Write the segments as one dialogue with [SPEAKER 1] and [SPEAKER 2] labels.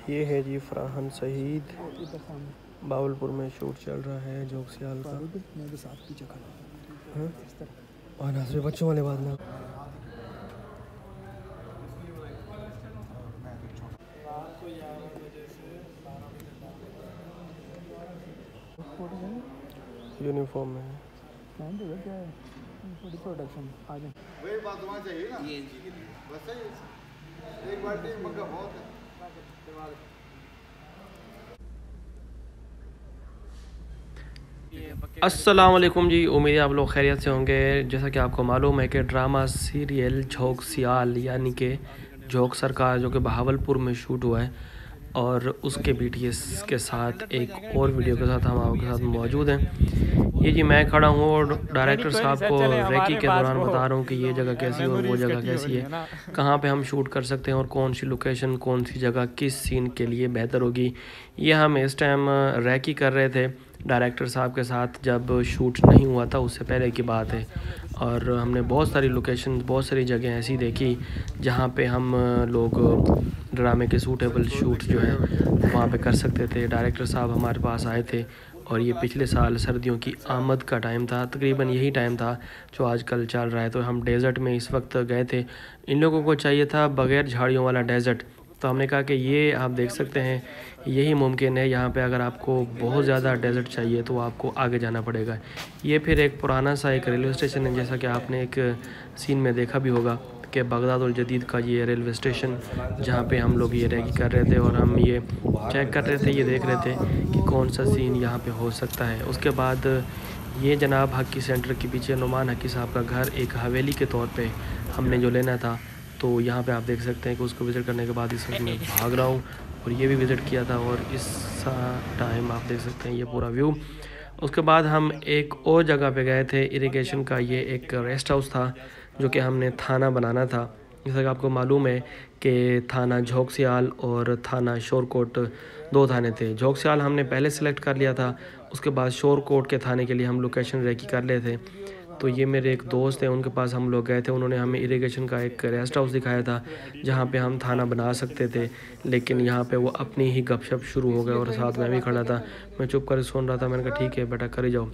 [SPEAKER 1] ये है जी फराहन शहीद, बावलपुर में शूट चल रहा है जोगसियाल का। हाँ? और नाज़रीन बच्चों वाले बात ना यूनिफॉर्म में है। प्रोडक्शन वही बात वहाँ चाहिए ना, बस एक बाल्टी मग्गा बहुत है। अस्सलाम वालेकुम जी, उम्मीद है आप लोग खैरियत से होंगे। जैसा कि आपको मालूम है कि ड्रामा सीरियल जोगसियाल यानी कि जोग सरकार जो कि बहावलपुर में शूट हुआ है, और उसके BTS के साथ एक और वीडियो के साथ हम आपके साथ मौजूद हैं। ये जी मैं खड़ा हूँ और डायरेक्टर साहब को रेकी के दौरान बता रहा हूँ कि ये जगह कैसी है और वो जगह कैसी है, कहाँ पे हम शूट कर सकते हैं और कौन सी लोकेशन, कौन सी जगह किस सीन के लिए बेहतर होगी। ये हम इस टाइम रेकी कर रहे थे डायरेक्टर साहब के साथ, जब शूट नहीं हुआ था उससे पहले की बात है। और हमने बहुत सारी लोकेशन, बहुत सारी जगह ऐसी देखी जहाँ पे हम लोग ड्रामे के सूटेबल शूट जो है वहाँ पे कर सकते थे। डायरेक्टर साहब हमारे पास आए थे और ये पिछले साल सर्दियों की आमद का टाइम था, तकरीबन यही टाइम था जो आजकल चल रहा है। तो हम डेज़र्ट में इस वक्त गए थे। इन लोगों को चाहिए था बग़ैर झाड़ियों वाला डेज़र्ट, तो हमने कहा कि ये आप देख सकते हैं यही मुमकिन है। यहाँ पे अगर आपको बहुत ज़्यादा डेज़र्ट चाहिए तो आपको आगे जाना पड़ेगा। ये फिर एक पुराना सा एक रेलवे स्टेशन है, जैसा कि आपने एक सीन में देखा भी होगा कि बगदाद उल जदीद का ये रेलवे स्टेशन, जहाँ पे हम लोग ये रेकी कर रहे थे और हम ये चेक कर रहे थे, ये देख रहे थे कि कौन सा सीन यहाँ पे हो सकता है। उसके बाद ये जनाब हक्की सेंटर के पीछे नुमान हक्की साहब का घर एक हवेली के तौर पे हमने जो लेना था, तो यहाँ पे आप देख सकते हैं कि उसको विज़िट करने के बाद इस वक्त मैं भाग रहा हूँ और ये भी विज़िट किया था और इस टाइम आप देख सकते हैं ये पूरा व्यू। उसके बाद हम एक और जगह पे गए थे इरिगेशन का, ये एक रेस्ट हाउस था जो कि हमने थाना बनाना था। जैसा कि आपको मालूम है कि थाना जोगसियाल और थाना शोरकोट दो थाने थे। जोगसियाल हमने पहले सेलेक्ट कर लिया था, उसके बाद शोरकोट के थाने के लिए हम लोकेशन रेकी कर लिए थे। तो ये मेरे एक दोस्त हैं, उनके पास हम लोग गए थे, उन्होंने हमें इरिगेशन का एक रेस्ट हाउस दिखाया था जहाँ पे हम थाना बना सकते थे। लेकिन यहाँ पे वो अपनी ही गपशप शुरू हो गए और साथ में भी खड़ा था। मैं चुप कर सुन रहा था। मैंने कहा ठीक है बेटा कर ही जाओ।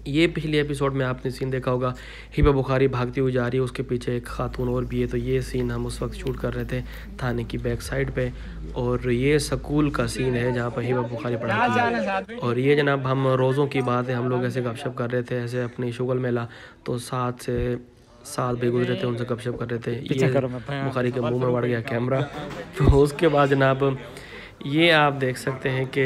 [SPEAKER 1] ये पिछले एपिसोड में आपने सीन देखा होगा, हिबा बुखारी भागती हुई जा रही है, उसके पीछे एक खातून और भी है। तो ये सीन हम उस वक्त शूट कर रहे थे थाने की बैक साइड पे। और ये स्कूल का सीन है जहाँ पर हिबा बुखारी पढ़ाती है। और ये जनाब हम रोज़ों की बात है, हम लोग ऐसे गपशप कर रहे थे ऐसे अपनी शुगल मेला, तो 7 से 7 भी गुजरे थे, उनसे गपशप कर रहे थे। ये बुखारी के मुँह में बढ़ गया कैमरा। तो उसके बाद जनाब ये आप देख सकते हैं कि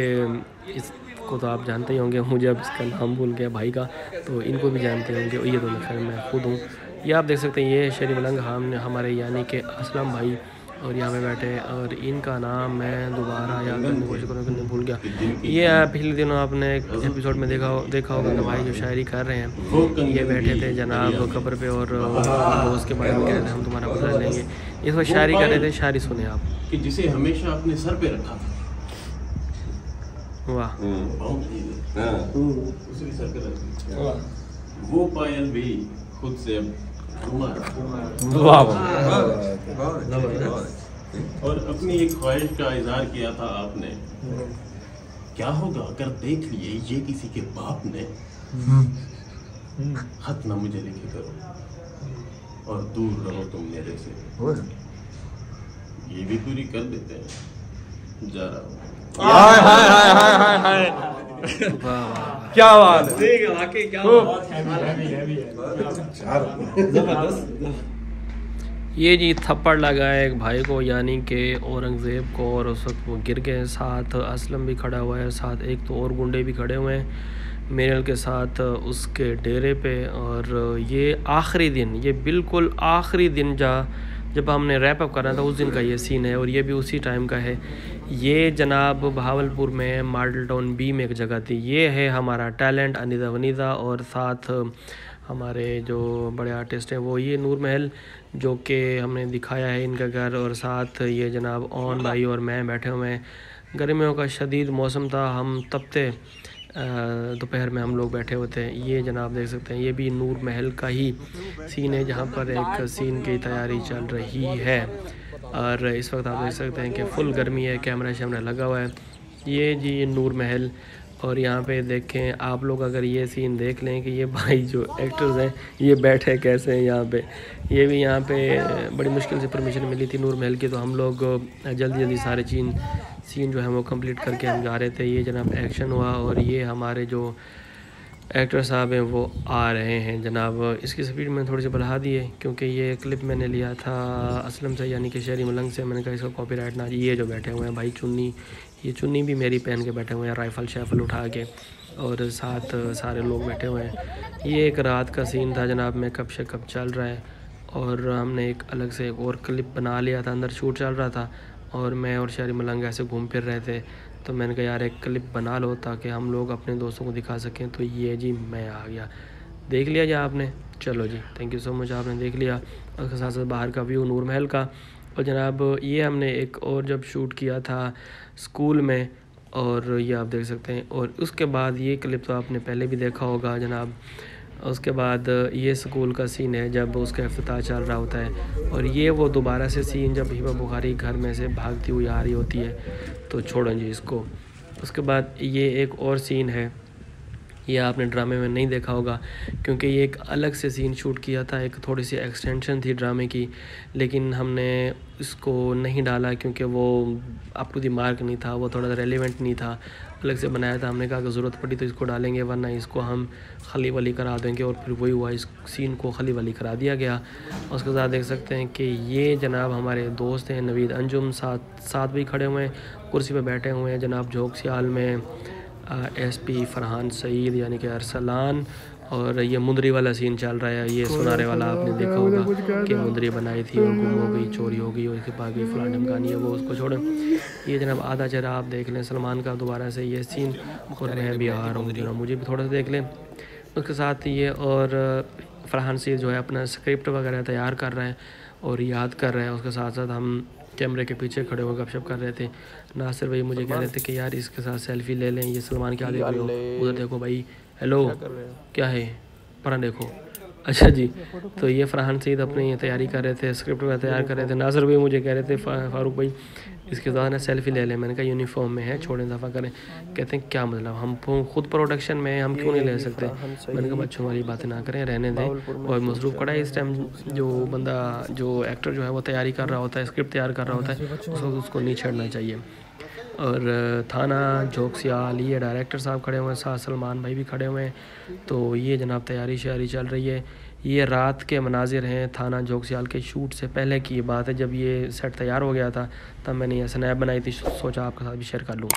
[SPEAKER 1] इसको तो आप जानते ही होंगे, मुझे अब इसका नाम भूल गया भाई का, तो इनको भी जानते होंगे। ये तो मैं खुद हूँ। ये आप देख सकते हैं ये शेरी मलंग हम हमारे यानी कि असलम भाई और यहाँ पे बैठे हैं, और इनका नाम मैं दोबारा याद करने की कोशिश करूँगा, भूल गया। ये पिछले दिनों आपने एपिसोड में देखा होगा कि भाई जो शायरी कर रहे हैं, ये बैठे थे जनाब कब्र पे और दोस्त के बारे में कह रहे थे हम तुम्हारा बदला लेंगे। इस वक्त शायरी कर रहे थे, शायरी सुने आप।
[SPEAKER 2] कि जिसे हमेशा अपने सर पे रखा था।
[SPEAKER 1] वाह,
[SPEAKER 2] उसी सर पे रखी वो पायल भी खुद से और अपनी एक ख्वाहिश का इजहार किया था आपने। क्या होगा अगर देख लिए ये किसी के बाप ने, खत ना मुझे लिखे करो और दूर रहो तुम मेरे से। ये भी पूरी कर देते हैं, जा रहा हूँ।
[SPEAKER 3] क्या बात है,
[SPEAKER 1] ये जी थप्पड़ लगाया एक भाई को यानी कि औरंगज़ेब को, और उस वक्त वो गिर गए। साथ असलम भी खड़ा हुआ है, साथ एक तो और गुंडे भी खड़े हुए हैं मेरल के साथ उसके डेरे पे। और ये आखिरी दिन, ये बिल्कुल आखिरी दिन जब हमने रैप अप करना था उस दिन का ये सीन है, और ये भी उसी टाइम का है। ये जनाब बहावलपुर में मॉडल टाउन B में एक जगह थी। ये है हमारा टैलेंट अनीदा वनीदा, और साथ हमारे जो बड़े आर्टिस्ट हैं वो ये नूर महल जो कि हमने दिखाया है इनका घर, और साथ ये जनाब ओन भाई और मैं बैठे हुए हैं। गर्मियों का शदीद मौसम था, हम तपते दोपहर में हम लोग बैठे हुए थे। ये जनाब देख सकते हैं ये भी नूर महल का ही सीन है जहाँ पर एक सीन की तैयारी चल रही है। और इस वक्त आप देख सकते हैं कि फुल गर्मी है, कैमरा शैमरा लगा हुआ है। ये जी नूर महल, और यहाँ पे देखें आप लोग अगर ये सीन देख लें कि ये भाई जो एक्टर्स हैं ये बैठे कैसे हैं यहाँ पे। ये भी यहाँ पे बड़ी मुश्किल से परमिशन मिली थी नूर महल की, तो हम लोग जल्दी जल्दी सारे सीन जो है वो कंप्लीट करके हम जा रहे थे। ये जनाब एक्शन हुआ और ये हमारे जो एक्टर साहब हैं वो आ रहे हैं जनाब। इसकी स्पीड मैंने थोड़ी सी बढ़ा दी है क्योंकि ये क्लिप मैंने लिया था असलम से, यानी कि शहरी मलंग से। मैंने कहा इसका कॉपीराइट ना। ये जो बैठे हुए हैं भाई चुन्नी, ये चुन्नी भी मेरी पहन के बैठे हुए हैं, राइफ़ल शैफल उठा के, और साथ सारे लोग बैठे हुए हैं। ये एक रात का सीन था जनाब, मेकअप शेकअप चल रहा है और हमने एक अलग से एक और क्लिप बना लिया था, अंदर शूट चल रहा था और मैं और शहरी मलंग ऐसे घूम फिर रहे थे। तो मैंने कहा यार एक क्लिप बना लो ताकि हम लोग अपने दोस्तों को दिखा सकें। तो ये जी मैं आ गया, देख लिया जी आपने? चलो जी, थैंक यू सो मच, आपने देख लिया। उसके साथ साथ बाहर का व्यू नूर महल का। और जनाब ये हमने एक और जब शूट किया था स्कूल में, और ये आप देख सकते हैं। और उसके बाद ये क्लिप तो आपने पहले भी देखा होगा जनाब। उसके बाद ये स्कूल का सीन है जब उसका इफ्तिताह चल रहा होता है, और ये वो दोबारा से सीन जब हिबा बुखारी घर में से भागती हुई आ रही होती है। तो छोड़ो जी इसको। उसके बाद ये एक और सीन है, ये आपने ड्रामे में नहीं देखा होगा क्योंकि ये एक अलग से सीन शूट किया था, एक थोड़ी सी एक्सटेंशन थी ड्रामे की, लेकिन हमने इसको नहीं डाला क्योंकि वो अप टू द मार्क नहीं था, वो थोड़ा रेलेवेंट नहीं था, अलग से बनाया था। हमने कहा कि ज़रूरत पड़ी तो इसको डालेंगे, वरना इसको हम खली वली करा देंगे। और फिर वही हुआ, इस सीन को खली वली करा दिया गया। उसके साथ देख सकते हैं कि ये जनाब हमारे दोस्त हैं नवीद अंजुम, साथ भी खड़े हुए हैं, कुर्सी पर बैठे हुए हैं जनाब। झोंक सियाल में एसपी फरहान सईद यानी कि अरसलान, और ये मुंदरी वाला सीन चल रहा है। ये सुनारे वाला आपने देखा होगा कि मुंदरी बनाई थी और गुम हो गई, चोरी हो गई और इसके बाद गई फलां ढमकानी है, वो उसको छोड़ें। ये जनाब आधा चेहरा आप देख लें सलमान का दोबारा से ये सीन, और मैं भी आ रहा हूँ जनाब, मुझे भी थोड़ा सा देख लें। उसके साथ ये और फरहान सईद जो है अपना स्क्रिप्ट वगैरह तैयार कर रहा है और याद कर रहा है। उसके साथ साथ हम कैमरे के पीछे खड़े होकर गपशप कर रहे थे। नासिर भाई मुझे कह रहे थे कि यार इसके साथ सेल्फी ले लें। ये सलमान क्या देख रहे हो? उधर देखो भाई, हेलो क्या है, पर देखो। अच्छा जी, तो ये फरहान सईद अपनी ये तैयारी कर रहे थे, स्क्रिप्ट वगैरह तैयार कर रहे थे। नासिर भाई मुझे कह रहे थे फारूक भाई इसके साथ ना सेल्फी ले लें। मैंने कहा यूनिफॉर्म में है, छोड़ें दफ़ा करें। कहते हैं क्या मतलब, हम खुद प्रोडक्शन में हैं, हम क्यों नहीं ले सकते? मैंने कहा बच्चों वाली बातें ना करें, रहने दें। और मसरूफ़ पड़ा है इस टाइम, जो बंदा जो एक्टर जो है वो तैयारी कर रहा होता है, स्क्रिप्ट तैयार कर रहा होता है, उसको नहीं छेड़ना चाहिए। और थाना झोंक सियाल, ये डायरेक्टर साहब खड़े हुए हैं, साथ सलमान भाई भी खड़े हुए हैं। तो ये जनाब तैयारी शारी चल रही है। ये रात के मनाजिर हैं थाना झोंक सियाल के शूट से पहले की बात है, जब ये सेट तैयार हो गया था तब मैंने ये स्नैप बनाई थी, सोचा आपके साथ भी शेयर कर लूँ।